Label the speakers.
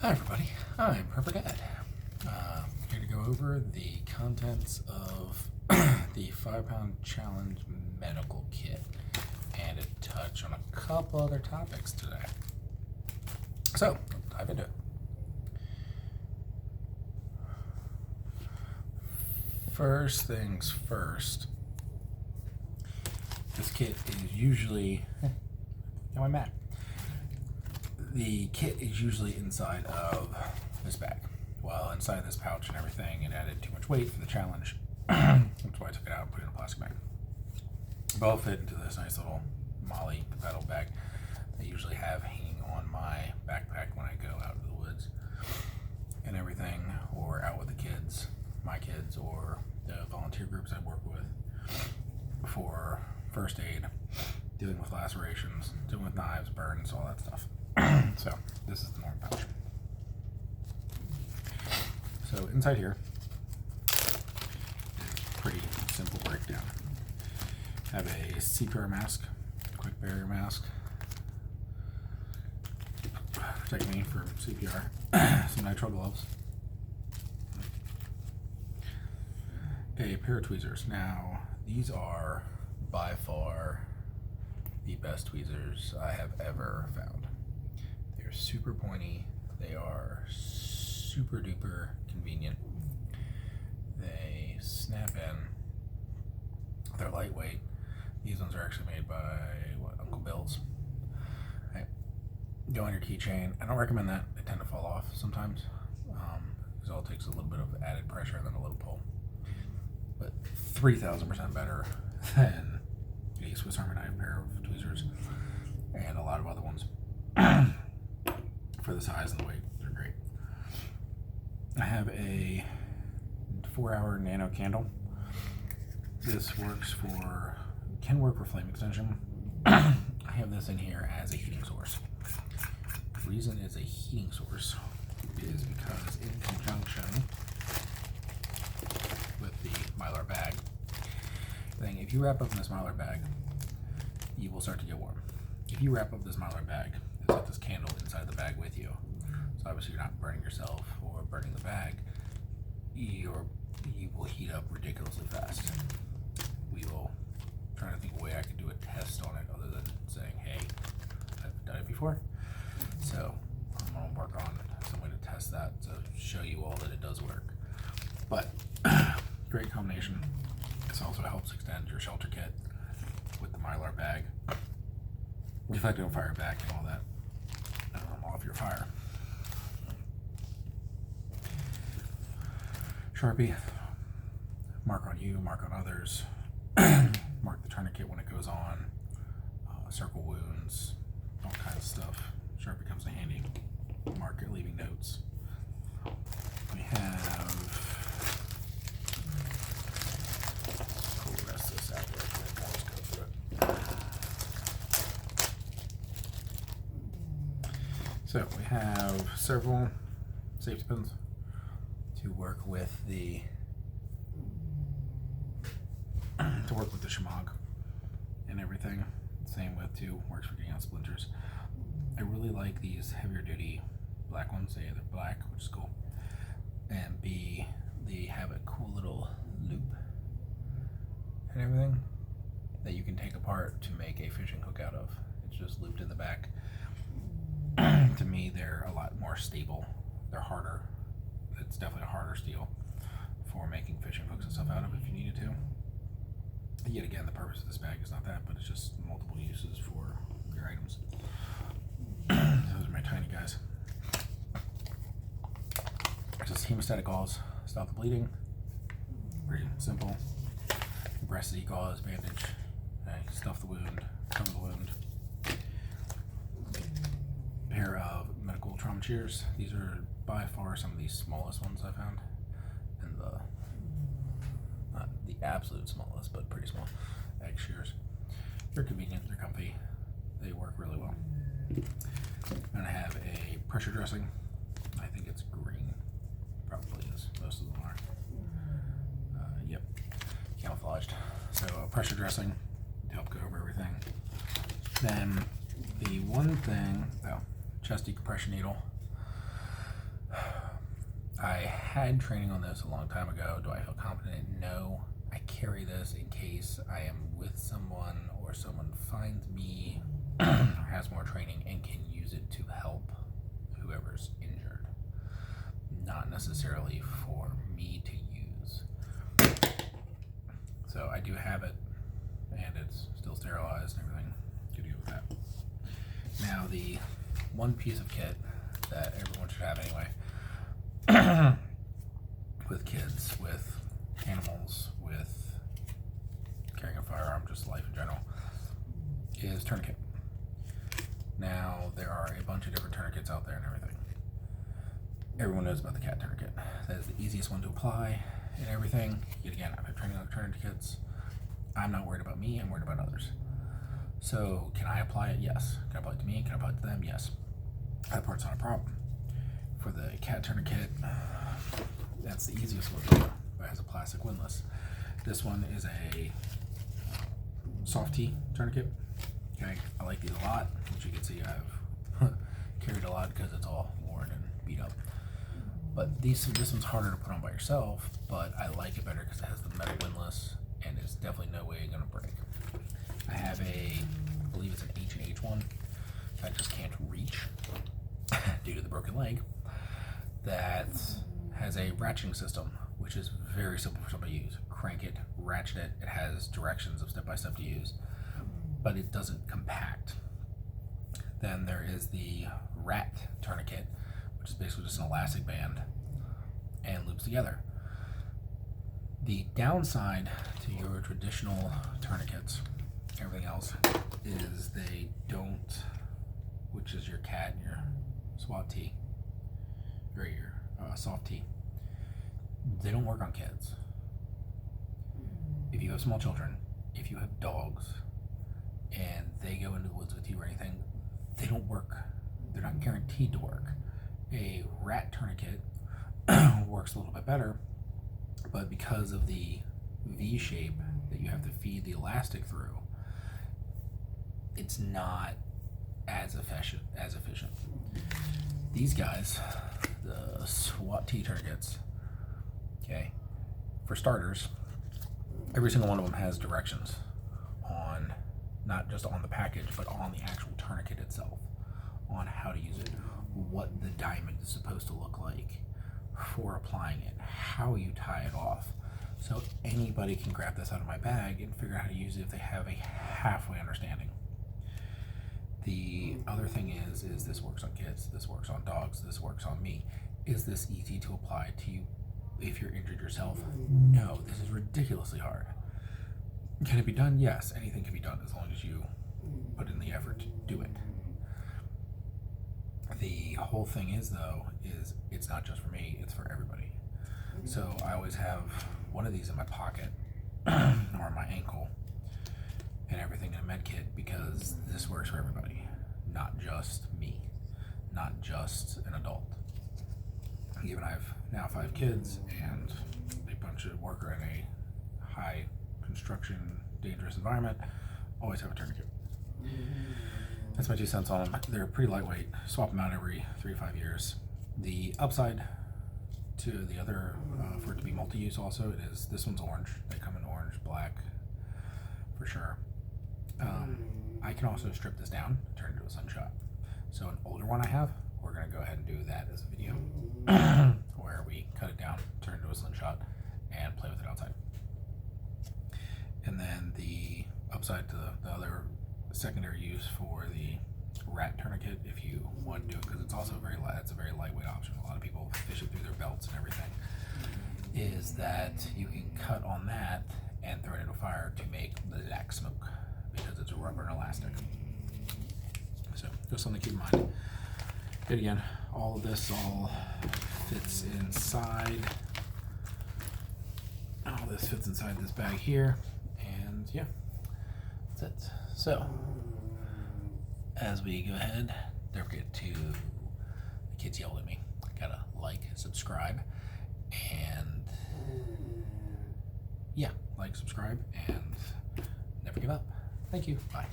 Speaker 1: Hi everybody, I'm Pepper Dad. Here to go over the contents of the 5-pound challenge medical kit and to touch on a couple other topics today. So, let's dive into it. First things first, this kit is usually, my mat. The kit is usually inside of this bag. Well, inside this pouch and everything, it added too much weight for the challenge. That's why I took it out and put it in a plastic bag. Both fit into this nice little Molly pedal bag I usually have hanging on my backpack when I go out to the woods and everything, or out with the kids, my kids, or the volunteer groups I work with for first aid, dealing with lacerations, dealing with knives, burns, all that stuff. So this is the normal pouch. So inside here is a pretty simple breakdown. I have a CPR mask, quick barrier mask, protect me from CPR, some nitrile gloves, a pair of tweezers. Now these are by far the best tweezers I have ever found. They're super pointy, they are super duper convenient, they snap in, they're lightweight. These ones are actually made by Uncle Bill's. Right. Go on your keychain. I don't recommend that, they tend to fall off sometimes because all it takes is a little bit of added pressure and then a little pull, but 3,000% better than a Swiss Army knife pair of tweezers and a lot of other ones. For the size and the weight, they're great. I have a 4-hour nano candle. This can work for flame extension. I have this in here as a heating source. The reason it's a heating source is because in conjunction with the Mylar bag, if you wrap up in this Mylar bag, you will start to get warm. If you wrap up this Mylar bag, it's got this candle inside the bag with you. So obviously you're not burning yourself or burning the bag. You will heat up ridiculously fast. We will try to think of a way I could do a test on it other than saying, hey, I've done it before. So I'm gonna work on some way to test that to show you all that it does work. But great combination. This also helps extend your shelter kit with the Mylar bag. If I don't fire back and all that, off your fire. Sharpie, mark on you, mark on others, mark the tourniquet when it goes on, circle wounds, all kinds of stuff. Sharpie comes in handy. Mark it, leaving notes. We have, pull the rest of this out real quick. I'll just go through it. So we have several safety pins to work with the shemagh and everything. Same with works for getting out splinters. I really like these heavier duty black ones. They're black, which is cool, and B, they have a cool little loop and everything that you can take apart to make a fishing hook out of. It's just looped in the back. To me, they're a lot more stable. They're harder. It's definitely a harder steel for making fishing hooks and stuff out of if you needed to. Yet again, the purpose of this bag is not that, but it's just multiple uses for your items. Those are my tiny guys. Just hemostatic gauze, stop the bleeding. Pretty simple. Compressive gauze, bandage, stuff the wound, cover the wound. Pair of medical trauma shears. These are by far some of the smallest ones I found, and not the absolute smallest, but pretty small egg shears. They're convenient, they're comfy, they work really well. And I have a pressure dressing. I think it's green, probably is. Most of them are. Yep, camouflaged. So a pressure dressing to help go over everything. Then the one thing, chest decompression needle. I had training on this a long time ago. Do I feel confident? No. I carry this in case I am with someone or someone finds me or has more training and can use it to help whoever's injured. Not necessarily for me to use. So I do have it, and it's still sterilized and everything. Good to go with that. Now the one piece of kit that everyone should have anyway, with kids, with animals, with carrying a firearm, just life in general, is tourniquet. Now there are a bunch of different tourniquets out there and everything. Everyone knows about the cat tourniquet. That is the easiest one to apply and everything. Yet again, I've had training on tourniquets. I'm not worried about me, I'm worried about others. So can I apply it? Yes. Can I apply it to me? Can I apply it to them? Yes. That part's not a problem. For the cat tourniquet, that's the easiest one to do. It has a plastic windlass. This one is a soft T tourniquet. Okay, I like these a lot. Which you can see I've carried a lot because it's all worn and beat up. But this one's harder to put on by yourself, but I like it better because it has the metal windlass and it's definitely no way gonna break. I have I believe it's an H&H one that I just can't reach due to the broken leg, that has a ratcheting system, which is very simple for somebody to use. Crank it, ratchet it, it has directions of step-by-step to use, but it doesn't compact. Then there is the rat tourniquet, which is basically just an elastic band and loops together. The downside to your traditional tourniquets, everything else, is they don't, which is your cat and your SWAT T, or your soft T, they don't work on kids. If you have small children, if you have dogs, and they go into the woods with you or anything, they don't work. They're not guaranteed to work. A rat tourniquet works a little bit better, but because of the V shape that you have to feed the elastic through, it's not as efficient. These guys, the SWAT T tourniquets, okay, for starters, every single one of them has directions on, not just on the package, but on the actual tourniquet itself, on how to use it, what the diamond is supposed to look like for applying it, how you tie it off. So anybody can grab this out of my bag and figure out how to use it if they have a halfway understanding. The other thing is this works on kids, this works on dogs, this works on me. Is this easy to apply to you if you're injured yourself? No, this is ridiculously hard. Can it be done? Yes, anything can be done as long as you put in the effort to do it. The whole thing is, though, is it's not just for me, it's for everybody. So I always have one of these in my pocket or my ankle and everything in a med kit, because this works for everybody, not just me, not just an adult. Even I have now 5 kids and a bunch of worker in a high construction, dangerous environment, always have a tourniquet. That's my 2 cents on them. They're pretty lightweight. Swap them out every 3 to 5 years. The upside to the other, for it to be multi-use also, it is, this one's orange. They come in orange, black, for sure. I can also strip this down and turn it into a sunshot. So an older one I have, we're going to go ahead and do that as a video where we cut it down, turn it into a slingshot, and play with it outside. And then the upside to the other secondary use for the rat tourniquet, if you want to do it, because it's also it's a very lightweight option. A lot of people fish it through their belts and everything, is that you can cut on that and throw it into a fire to make black smoke, because it's a rubber and elastic. So just something to keep in mind. Yet again, all of this all fits inside. All this fits inside this bag here, and yeah, that's it. So as we go ahead, don't forget to, the kids yelled at me, gotta like, subscribe, and yeah, like, subscribe, and never give up. Thank you. Bye.